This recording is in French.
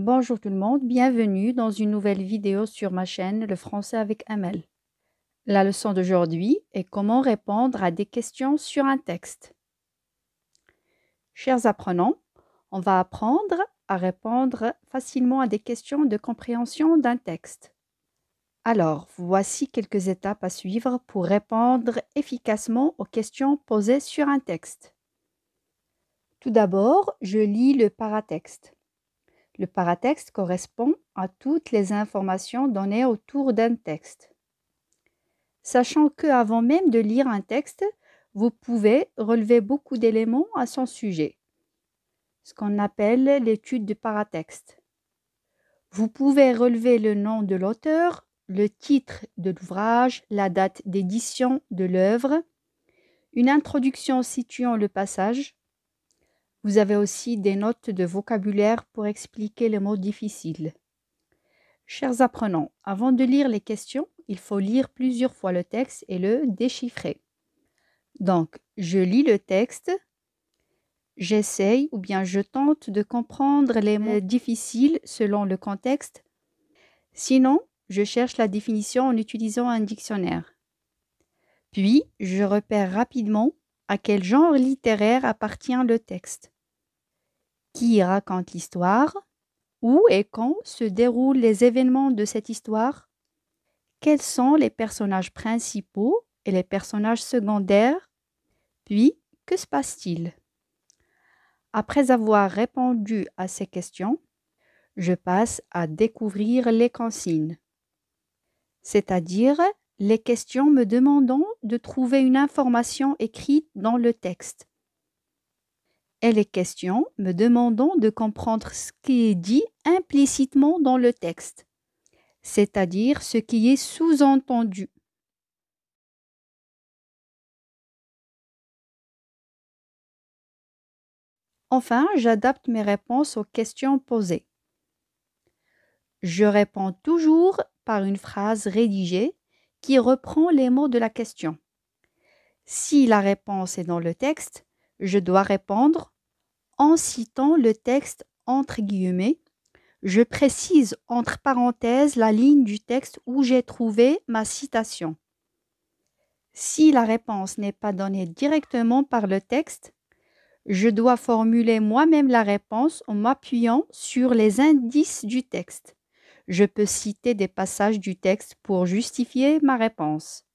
Bonjour tout le monde, bienvenue dans une nouvelle vidéo sur ma chaîne Le français avec Amel. La leçon d'aujourd'hui est comment répondre à des questions sur un texte. Chers apprenants, on va apprendre à répondre facilement à des questions de compréhension d'un texte. Alors, voici quelques étapes à suivre pour répondre efficacement aux questions posées sur un texte. Tout d'abord, je lis le paratexte. Le paratexte correspond à toutes les informations données autour d'un texte. Sachant qu'avant même de lire un texte, vous pouvez relever beaucoup d'éléments à son sujet, ce qu'on appelle l'étude du paratexte. Vous pouvez relever le nom de l'auteur, le titre de l'ouvrage, la date d'édition de l'œuvre, une introduction situant le passage. Vous avez aussi des notes de vocabulaire pour expliquer les mots difficiles. Chers apprenants, avant de lire les questions, il faut lire plusieurs fois le texte et le déchiffrer. Donc, je lis le texte, j'essaye ou bien je tente de comprendre les mots difficiles selon le contexte. Sinon, je cherche la définition en utilisant un dictionnaire. Puis, je repère rapidement à quel genre littéraire appartient le texte. Qui raconte l'histoire? Où et quand se déroulent les événements de cette histoire? Quels sont les personnages principaux et les personnages secondaires? Puis, que se passe-t-il? Après avoir répondu à ces questions, je passe à découvrir les consignes, c'est-à-dire les questions me demandant de trouver une information écrite dans le texte et les questions me demandant de comprendre ce qui est dit implicitement dans le texte, c'est-à-dire ce qui est sous-entendu. Enfin, j'adapte mes réponses aux questions posées. Je réponds toujours par une phrase rédigée qui reprend les mots de la question. Si la réponse est dans le texte, je dois répondre en citant le texte entre guillemets. Je précise entre parenthèses la ligne du texte où j'ai trouvé ma citation. Si la réponse n'est pas donnée directement par le texte, je dois formuler moi-même la réponse en m'appuyant sur les indices du texte. Je peux citer des passages du texte pour justifier ma réponse.